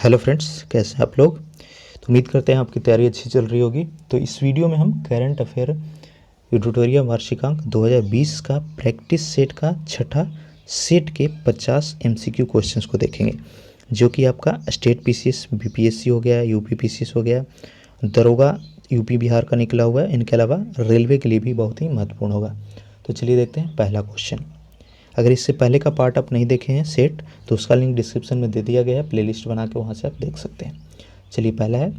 Hello friends, कैसे हैं आप लोग। तो उम्मीद करते हैं आपकी तैयारी अच्छी चल रही होगी। तो इस वीडियो में हम करंट अफेयर ट्यूटोरियल वार्षिकांक 2020 का प्रैक्टिस सेट का छठा सेट के 50 एमसीक्यू क्वेश्चंस को देखेंगे, जो कि आपका स्टेट पीसीएस बीपीएससी हो गया, यूपी पीसीएस हो गया, दरोगा यूपी बिहार का निकला हुआ है। इनके अलावा रेलवे के लिए भी बहुत ही महत्वपूर्ण होगा। तो चलिए देखते हैं पहला क्वेश्चन। अगर इससे पहले का पार्ट आप नहीं देखे हैं सेट, तो उसका लिंक डिस्क्रिप्शन में दे दिया गया है, प्लेलिस्ट बना के वहाँ से आप देख सकते हैं। चलिए पहला है,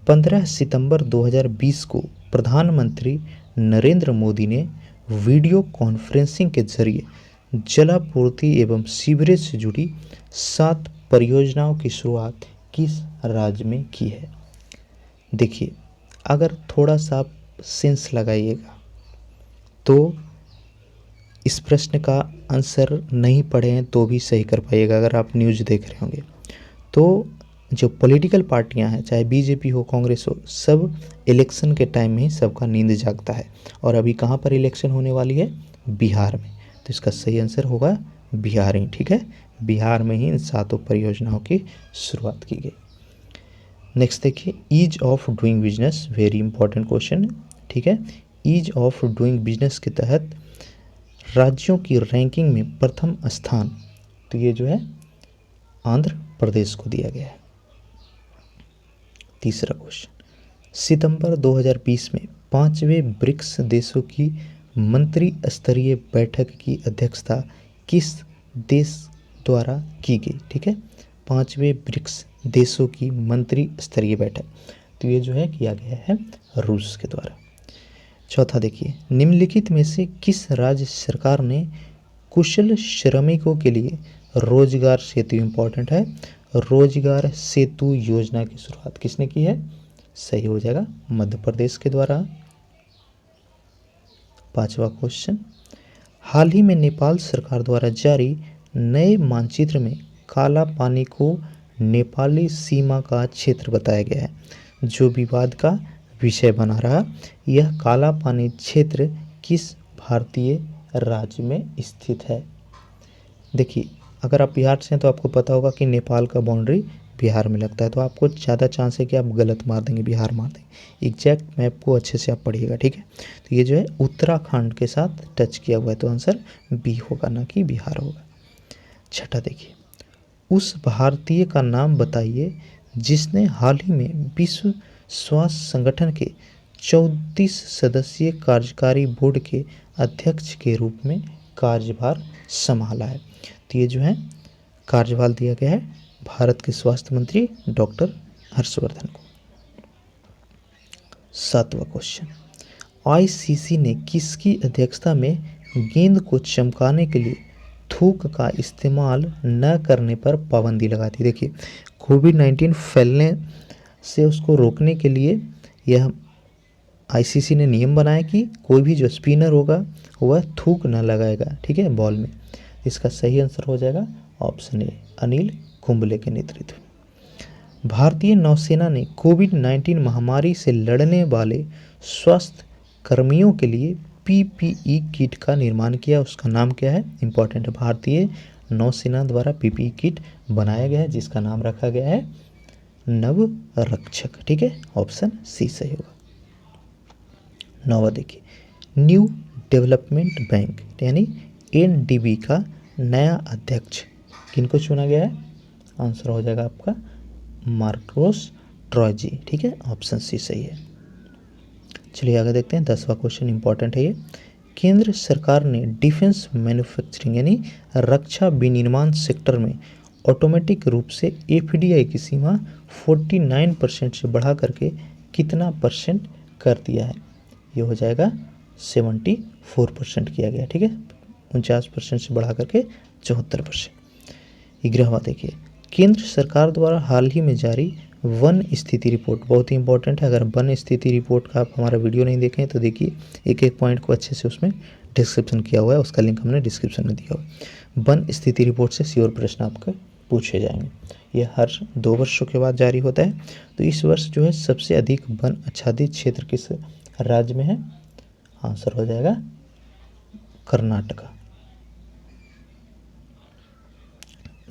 15 सितंबर 2020 को प्रधानमंत्री नरेंद्र मोदी ने वीडियो कॉन्फ्रेंसिंग के जरिए जलापूर्ति एवं सीवरेज से जुड़ी 7 परियोजनाओं की शुरुआत किस राज्य में की है। देखिए, अगर थोड़ा सा आप सेंस लगाइएगा तो इस प्रश्न का आंसर नहीं पढ़े हैं तो भी सही कर पाइएगा। अगर आप न्यूज़ देख रहे होंगे तो जो पॉलिटिकल पार्टियां हैं, चाहे बीजेपी हो, कांग्रेस हो, सब इलेक्शन के टाइम में ही सबका नींद जागता है। और अभी कहाँ पर इलेक्शन होने वाली है? बिहार में। तो इसका सही आंसर होगा बिहार ही। ठीक है, बिहार में ही इन 7 परियोजनाओं की शुरुआत की गई। नेक्स्ट देखिए, ease of doing business, very important question. ठीक है, ईज ऑफ डूइंग बिजनेस के तहत राज्यों की रैंकिंग में प्रथम स्थान, तो ये जो है आंध्र प्रदेश को दिया गया है। तीसरा क्वेश्चन, सितंबर 2020 में 5वें ब्रिक्स देशों की मंत्री स्तरीय बैठक की अध्यक्षता किस देश द्वारा की गई। ठीक है, 5वें ब्रिक्स देशों की मंत्री स्तरीय बैठक, तो ये जो है किया गया है रूस के द्वारा। चौथा देखिए, निम्नलिखित में से किस राज्य सरकार ने कुशल श्रमिकों के लिए रोजगार सेतु, इंपॉर्टेंट है, रोजगार सेतु योजना की शुरुआत किसने की है? सही हो जाएगा मध्य प्रदेश के द्वारा। पांचवा क्वेश्चन, हाल ही में नेपाल सरकार द्वारा जारी नए मानचित्र में काला पानी को नेपाली सीमा का क्षेत्र बताया गया है, जो विवाद का विषय बना रहा। यह काला पानी क्षेत्र किस भारतीय राज्य में स्थित है? देखिए, अगर आप बिहार से हैं तो आपको पता होगा कि नेपाल का बाउंड्री बिहार में लगता है, तो आपको ज़्यादा चांस है कि आप गलत मार देंगे, बिहार मार देंगे। एग्जैक्ट मैप को अच्छे से आप पढ़िएगा। ठीक है, तो ये जो है उत्तराखंड के साथ टच किया हुआ है, तो आंसर बी होगा, ना कि बिहार होगा। छठा देखिए, उस भारतीय का नाम बताइए जिसने हाल ही में विश्व स्वास्थ्य संगठन के 34 सदस्यीय कार्यकारी बोर्ड के अध्यक्ष के रूप में कार्यभार संभाला है। तो ये जो है कार्यभार दिया गया है भारत के स्वास्थ्य मंत्री डॉक्टर हर्षवर्धन को। 7वां क्वेश्चन, आईसीसी ने किसकी अध्यक्षता में गेंद को चमकाने के लिए थूक का इस्तेमाल न करने पर पाबंदी लगा दी। देखिए, कोविड-19 फैलने से उसको रोकने के लिए यह आईसीसी ने नियम बनाया कि कोई भी जो स्पिनर होगा वह थूक न लगाएगा। ठीक है, बॉल में। इसका सही आंसर हो जाएगा ऑप्शन ए, अनिल कुंबले के नेतृत्व। भारतीय नौसेना ने कोविड-19 महामारी से लड़ने वाले स्वास्थ्य कर्मियों के लिए पीपीई किट का निर्माण किया। उसका नाम क्या है? इंपॉर्टेंट है, भारतीय नौसेना द्वारा पीपीई किट बनाया गया है, जिसका नाम रखा गया है नवरक्षक। ठीक है, ऑप्शन सी सही होगा। 9वां देखिए, न्यू डेवलपमेंट बैंक यानी एनडीबी का नया अध्यक्ष किनको चुना गया है? आंसर हो जाएगा आपका मार्कोस ट्रॉजी। ठीक है, ऑप्शन सी सही है। चलिए आगे देखते हैं। 10वां क्वेश्चन इंपॉर्टेंट है ये। केंद्र सरकार ने डिफेंस मैन्युफैक्चरिंग यानी रक्षा विनिर्माण सेक्टर में ऑटोमेटिक रूप से एफडीआई की सीमा 49% से बढ़ा करके कितना परसेंट कर दिया है? ये हो जाएगा 74% किया गया। ठीक है, 49% से बढ़ा करके 74%। 11वां देखिए, केंद्र सरकार द्वारा हाल ही में जारी वन स्थिति रिपोर्ट, बहुत ही इंपॉर्टेंट है। अगर वन स्थिति रिपोर्ट का आप हमारा वीडियो नहीं देखें तो देखिए, एक एक पॉइंट को अच्छे से उसमें डिस्क्रिप्शन किया हुआ है, उसका लिंक हमने डिस्क्रिप्शन में दिया हुआ है। वन स्थिति रिपोर्ट से श्योर प्रश्न आपके पूछे जाएंगे। ये हर 2 वर्षों के बाद जारी होता है। तो इस वर्ष जो है सबसे अधिक वन आच्छादित क्षेत्र किस राज्य में है? आंसर हो जाएगा कर्नाटका।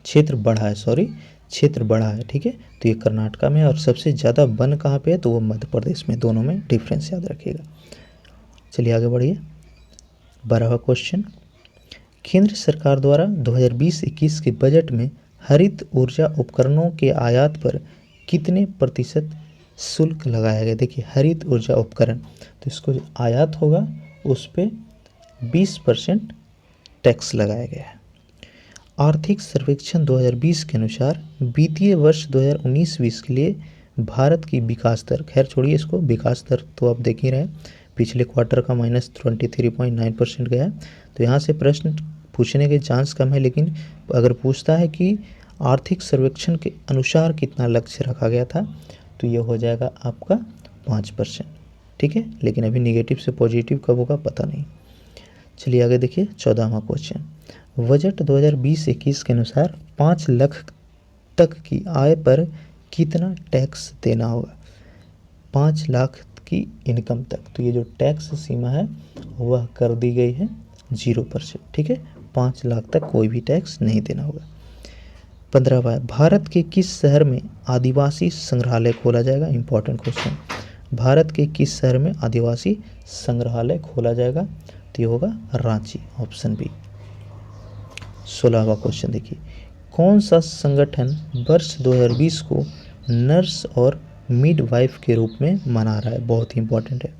क्षेत्र बढ़ा है, सॉरी, क्षेत्र बड़ा है, ठीक है। तो ये कर्नाटका में है। और सबसे ज़्यादा वन कहाँ पे है, तो वो मध्य प्रदेश में। दोनों में डिफरेंस याद रखिएगा। चलिए आगे बढ़िए। 12वां क्वेश्चन, केंद्र सरकार द्वारा 2020-21 के बजट में हरित ऊर्जा उपकरणों के आयात पर कितने प्रतिशत शुल्क लगाया गया। देखिए हरित ऊर्जा उपकरण, तो इसको जो आयात होगा उस पर 20% टैक्स लगाया गया है। आर्थिक सर्वेक्षण 2020 के अनुसार वित्तीय वर्ष 2019-20 के लिए भारत की विकास दर, खैर छोड़िए इसको, विकास दर तो आप देख ही रहे हैं, पिछले क्वार्टर का -23.9% गया है। तो यहाँ से प्रश्न पूछने के चांस कम है, लेकिन अगर पूछता है कि आर्थिक सर्वेक्षण के अनुसार कितना लक्ष्य रखा गया था, तो ये हो जाएगा आपका 5%, ठीक है। लेकिन अभी निगेटिव से पॉजिटिव कब होगा पता नहीं। चलिए आगे देखिए 14वां क्वेश्चन, बजट 2020-21 के अनुसार 5 लाख तक की आय पर कितना टैक्स देना होगा। 5 लाख की इनकम तक, तो ये जो टैक्स सीमा है वह कर दी गई है 0%, ठीक है। 5 लाख तक कोई भी टैक्स नहीं देना होगा। 15वां, भारत के किस शहर में आदिवासी संग्रहालय खोला जाएगा। इंपॉर्टेंट क्वेश्चन, भारत के किस शहर में आदिवासी संग्रहालय खोला जाएगा, तो ये होगा रांची, ऑप्शन बी। 16वां क्वेश्चन देखिए, कौन सा संगठन वर्ष 2020 को नर्स और मिडवाइफ के रूप में मना रहा है। बहुत ही इंपॉर्टेंट है,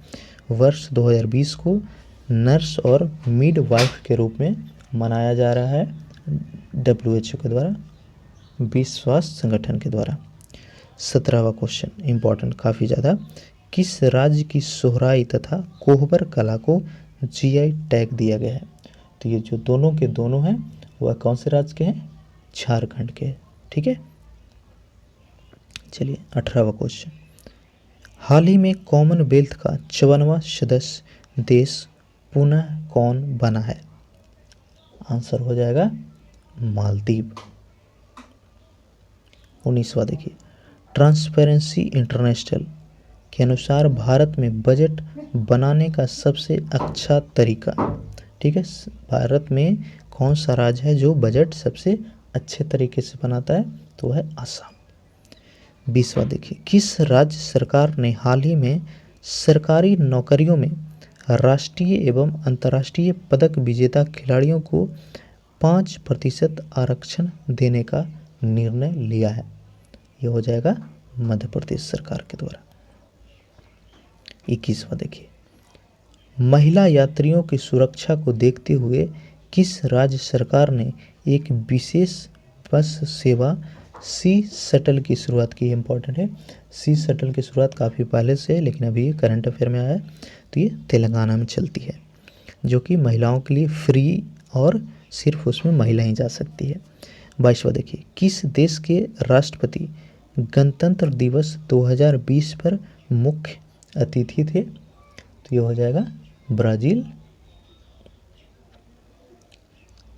वर्ष 2020 को नर्स और मिडवाइफ के रूप में मनाया जा रहा है WHO के द्वारा, विश्व स्वास्थ्य संगठन के द्वारा। 17वां क्वेश्चन इंपॉर्टेंट काफ़ी ज़्यादा, किस राज्य की सोहराई तथा कोहबर कला को GI टैग दिया गया है। तो ये जो दोनों के दोनों हैं वह कौन से राज्य के हैं, झारखंड के, ठीक है। चलिए 18वां क्वेश्चन, हाल ही में कॉमनवेल्थ का 54वां सदस्य देश पुनः कौन बना है। आंसर हो जाएगा मालदीव। 19वां देखिए, ट्रांसपेरेंसी इंटरनेशनल के अनुसार भारत में बजट बनाने का सबसे अच्छा तरीका, ठीक है। भारत में कौन सा राज्य है जो बजट सबसे अच्छे तरीके से बनाता है, तो वह है आसाम। 20वां देखिए, किस राज्य सरकार ने हाल ही में सरकारी नौकरियों में राष्ट्रीय एवं अंतर्राष्ट्रीय पदक विजेता खिलाड़ियों को 5% आरक्षण देने का निर्णय लिया है। यह हो जाएगा मध्य प्रदेश सरकार के द्वारा। 21वां देखिए, महिला यात्रियों की सुरक्षा को देखते हुए किस राज्य सरकार ने एक विशेष बस सेवा सी शटल की शुरुआत की। इंपॉर्टेंट है, सी शटल की शुरुआत काफ़ी पहले से है, लेकिन अभी करंट अफेयर में आया है। तो ये तेलंगाना में चलती है, जो कि महिलाओं के लिए फ्री और सिर्फ उसमें महिला ही जा सकती है। 22वां देखिए, किस देश के राष्ट्रपति गणतंत्र दिवस 2020 पर मुख्य अतिथि थे। तो ये हो जाएगा ब्राज़ील।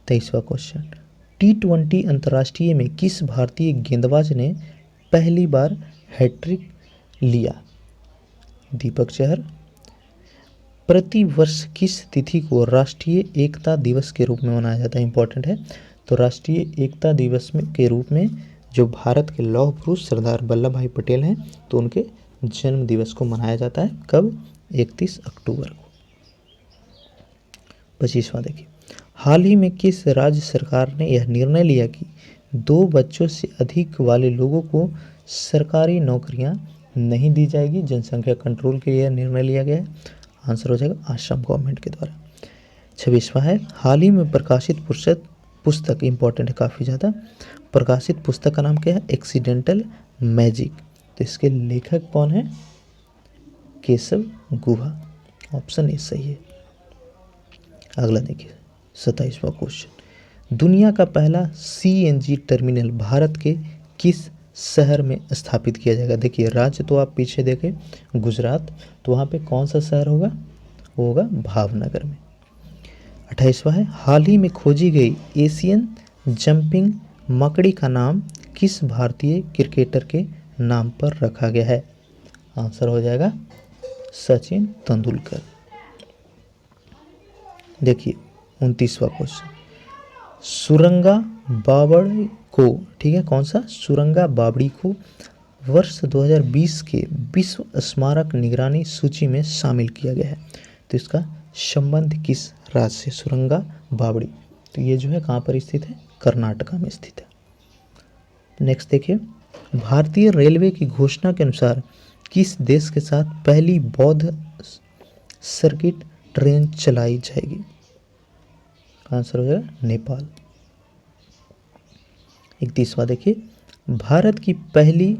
23वां क्वेश्चन, T20 अंतर्राष्ट्रीय में किस भारतीय गेंदबाज ने पहली बार हैट्रिक लिया। दीपक चहर। प्रति वर्ष किस तिथि को राष्ट्रीय एकता दिवस के रूप में मनाया जाता है। इंपॉर्टेंट है, तो राष्ट्रीय एकता दिवस में के रूप में जो भारत के लौह पुरुष सरदार वल्लभ भाई पटेल हैं, तो उनके जन्म दिवस को मनाया जाता है। कब, 31 अक्टूबर को। 25वां देखिए, हाल ही में किस राज्य सरकार ने यह निर्णय लिया कि 2 बच्चों से अधिक वाले लोगों को सरकारी नौकरियां नहीं दी जाएगी। जनसंख्या कंट्रोल के लिए यह निर्णय लिया गया है। आंसर हो जाएगा आसाम गवर्नमेंट के द्वारा। 26वां है, हाल ही में प्रकाशित पुस्तक इंपॉर्टेंट है काफ़ी ज़्यादा, प्रकाशित पुस्तक का नाम क्या है, एक्सीडेंटल मैजिक। तो इसके लेखक कौन है, केशव गुहा। ऑप्शन ए सही है। अगला देखिए 27वां क्वेश्चन, दुनिया का पहला CNG टर्मिनल भारत के किस शहर में स्थापित किया जाएगा। देखिए राज्य तो आप पीछे देखें गुजरात, तो वहाँ पे कौन सा शहर होगा, वो होगा भावनगर में। 28वां है, हाल ही में खोजी गई एशियन जंपिंग मकड़ी का नाम किस भारतीय क्रिकेटर के नाम पर रखा गया है। आंसर हो जाएगा सचिन तेंदुलकर। देखिए 29वां क्वेश्चन, सुरंगा बावड़ को, ठीक है, कौन सा, सुरंगा बावड़ी को वर्ष 2020 के विश्व स्मारक निगरानी सूची में शामिल किया गया है। तो इसका संबंध किस राज्य से, सुरंगा बावड़ी, तो ये जो है कहाँ पर स्थित है, कर्नाटका में स्थित है। नेक्स्ट देखिए, भारतीय रेलवे की घोषणा के अनुसार किस देश के साथ पहली बौद्ध सर्किट ट्रेन चलाई जाएगी, आंसर हो जाएगा नेपाल। 31वां देखिए, भारत की पहली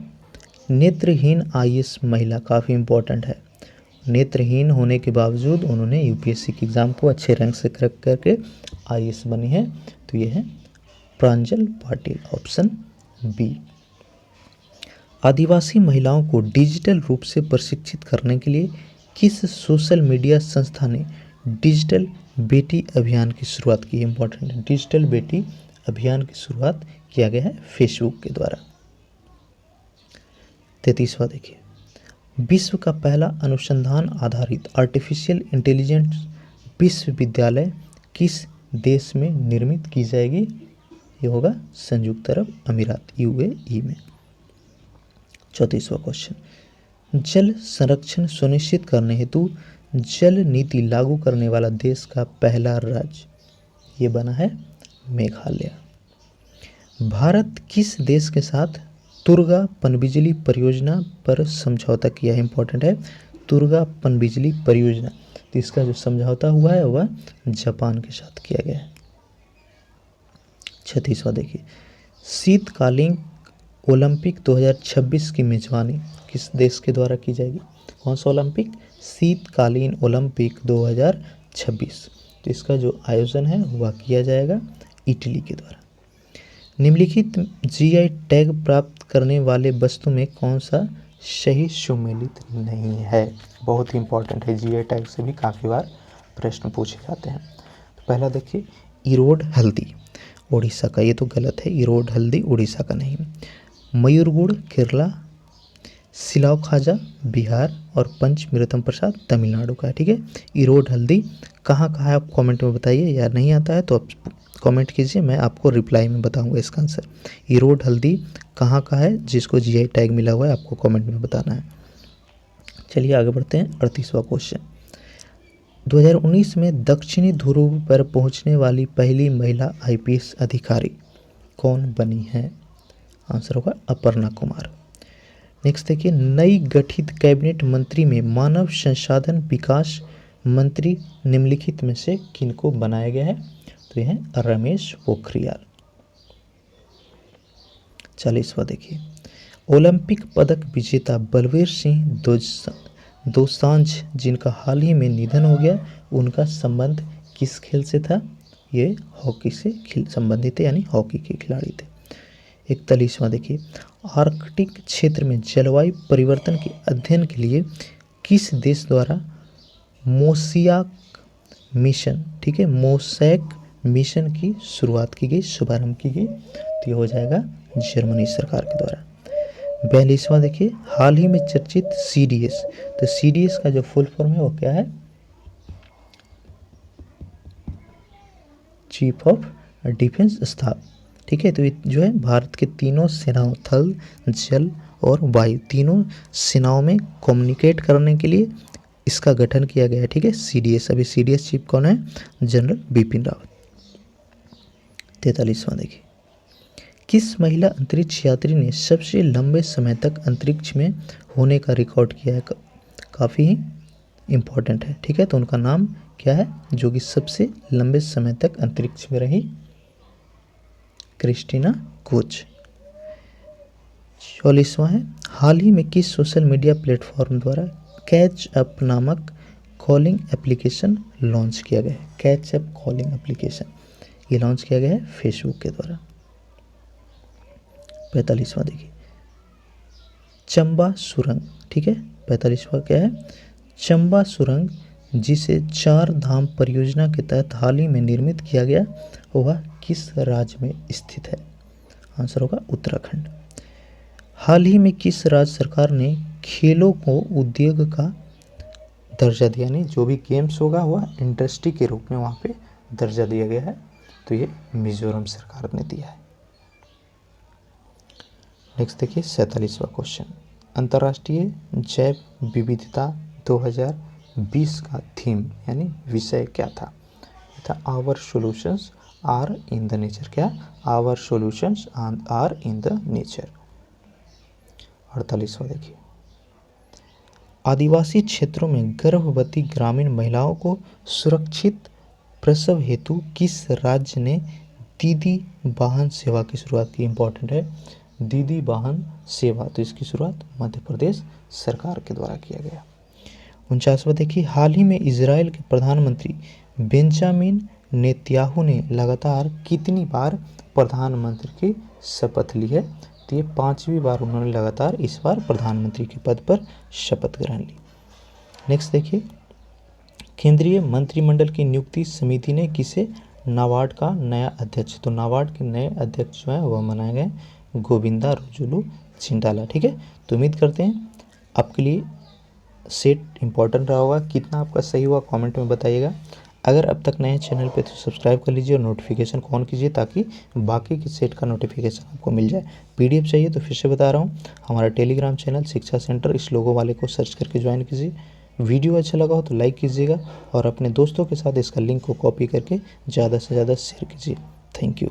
नेत्रहीन आईएएस महिला, काफ़ी इंपॉर्टेंट है, नेत्रहीन होने के बावजूद उन्होंने यूपीएससी के एग्ज़ाम को अच्छे रैंक से क्रैक करके आईएएस बनी है, तो ये है प्रांजल पाटिल, ऑप्शन बी। आदिवासी महिलाओं को डिजिटल रूप से प्रशिक्षित करने के लिए किस सोशल मीडिया संस्था ने डिजिटल बेटी अभियान की शुरुआत की है, इंपॉर्टेंट है, डिजिटल बेटी अभियान की शुरुआत किया गया है फेसबुक के द्वारा। 33वां देखिए, विश्व का पहला अनुसंधान आधारित आर्टिफिशियल इंटेलिजेंस विश्वविद्यालय किस देश में निर्मित की जाएगी, ये होगा संयुक्त अरब अमीरात, यूएई में। 34वां क्वेश्चन, जल संरक्षण सुनिश्चित करने हेतु जल नीति लागू करने वाला देश का पहला राज्य, ये बना है मेघालय। भारत किस देश के साथ तुर्गा पनबिजली परियोजना पर समझौता किया है, इंपॉर्टेंट है, तुर्गा पनबिजली परियोजना, तो इसका जो समझौता हुआ है वह जापान के साथ किया गया है। 36वां देखिए, शीतकालीन ओलंपिक 2026 की मेजबानी किस देश के द्वारा की जाएगी, कौन सा ओलंपिक, शीतकालीन ओलंपिक 2026, तो इसका जो आयोजन है वह किया जाएगा इटली के द्वारा। निम्नलिखित जीआई टैग प्राप्त करने वाले वस्तु में कौन सा सही सुमेलित नहीं है, बहुत ही इंपॉर्टेंट है, जीआई टैग से भी काफ़ी बार प्रश्न पूछे जाते हैं। तो पहला देखिए, इरोड हल्दी उड़ीसा का, ये तो गलत है, इरोड हल्दी उड़ीसा का नहीं। मयूर गुड़ केरला, सिलाव खाजा बिहार और पंचमृतम प्रसाद तमिलनाडु का है, ठीक है। इरोड हल्दी कहाँ है आप कमेंट में बताइए, या नहीं आता है तो आप कमेंट कीजिए, मैं आपको रिप्लाई में बताऊंगा इसका आंसर। इरोड हल्दी कहाँ का है, जिसको जीआई टैग मिला हुआ है, आपको कमेंट में बताना है। चलिए आगे बढ़ते हैं। 38वां क्वेश्चन, 2019 में दक्षिणी ध्रुव पर पहुंचने वाली पहली महिला आईपीएस अधिकारी कौन बनी है, आंसर होगा अपर्णा कुमार। नेक्स्ट देखिए, नई गठित कैबिनेट मंत्री में मानव संसाधन विकास मंत्री निम्नलिखित में से किनको बनाया गया है, तो यह है रमेश पोखरियाल। 40वां देखिए, ओलंपिक पदक विजेता बलवीर सिंह दोसांझ जिनका हाल ही में निधन हो गया, उनका संबंध किस खेल से था, ये हॉकी से संबंधित है, यानी हॉकी के खिलाड़ी थे। 41वां देखिए, आर्कटिक क्षेत्र में जलवायु परिवर्तन के अध्ययन के लिए किस देश द्वारा मोसियाक मिशन, ठीक है, मोसैक मिशन की शुरुआत की गई, शुभारंभ की गई, तो ये हो जाएगा जर्मनी सरकार के द्वारा। 42वां देखिए, हाल ही में चर्चित सीडीएस, तो सीडीएस का जो फुल फॉर्म है वो क्या है, चीफ ऑफ डिफेंस स्टाफ, ठीक है। तो ये जो है भारत के तीनों सेनाओं, थल जल और वायु, तीनों सेनाओं में कम्युनिकेट करने के लिए इसका गठन किया गया है, ठीक है, सीडीएस। अभी सीडीएस चीफ कौन है, जनरल बिपिन रावत। 43वां देखिए, किस महिला अंतरिक्ष यात्री ने सबसे लंबे समय तक अंतरिक्ष में होने का रिकॉर्ड किया है, काफ़ी ही इम्पोर्टेंट है, ठीक है। तो उनका नाम क्या है, जो कि सबसे लंबे समय तक अंतरिक्ष में रही, क्रिस्टीना कोच। 44वां है, हाल ही में किस सोशल मीडिया प्लेटफॉर्म द्वारा कैच अप नामक कॉलिंग एप्लीकेशन लॉन्च किया गया है, कैच अप कॉलिंग एप्लीकेशन, ये लॉन्च किया गया है फेसबुक के द्वारा। 45वां देखिए, चंबा सुरंग, ठीक है, 45वां क्या है, चंबा सुरंग जिसे 4 धाम परियोजना के तहत हाल ही में निर्मित किया गया, वह किस राज्य में स्थित है, आंसर होगा उत्तराखंड। हाल ही में किस राज्य सरकार ने खेलों को उद्योग का दर्जा दिया, यानी जो भी गेम्स होगा वह इंडस्ट्री के रूप में वहाँ पे दर्जा दिया गया है, तो ये मिजोरम सरकार ने दिया है। नेक्स्ट देखिए 47वां क्वेश्चन, अंतर्राष्ट्रीय जैव विविधता 2020 का थीम यानी विषय क्या था? था our solutions are in the nature. क्या? Our solutions are in the nature. 48वां देखिए, आदिवासी क्षेत्रों में गर्भवती ग्रामीण महिलाओं को सुरक्षित प्रसव हेतु किस राज्य ने दीदी वाहन सेवा की शुरुआत की? इंपॉर्टेंट है, दीदी वाहन सेवा, तो इसकी शुरुआत मध्य प्रदेश सरकार के द्वारा किया गया। 49वां देखिए, हाल ही में इजराइल के प्रधानमंत्री बेंजामिन नेतन्याहू ने लगातार कितनी बार प्रधानमंत्री की शपथ ली है? तो ये 5वीं बार उन्होंने लगातार इस बार प्रधानमंत्री के पद पर शपथ ग्रहण ली। नेक्स्ट देखिए, केंद्रीय मंत्रिमंडल की नियुक्ति समिति ने किसे नाबार्ड का नया अध्यक्ष? तो नाबार्ड के नए अध्यक्ष जो है वह बनाए गए गोविंदा रोजुलू चिंटाला। ठीक है, तो उम्मीद करते हैं आपके लिए सेट इंपॉर्टेंट रहा होगा। कितना आपका सही हुआ कमेंट में बताइएगा। अगर अब तक नए चैनल पे तो सब्सक्राइब कर लीजिए और नोटिफिकेशन को ऑन कीजिए ताकि बाकी के सेट का नोटिफिकेशन आपको मिल जाए। पीडीएफ चाहिए तो फिर से बता रहा हूँ, हमारा टेलीग्राम चैनल शिक्षा सेंटर, इस लोगो वाले को सर्च करके ज्वाइन कीजिए। वीडियो अच्छा लगा हो तो लाइक कीजिएगा और अपने दोस्तों के साथ इसका लिंक को कॉपी करके ज़्यादा से ज़्यादा शेयर कीजिए। Thank you.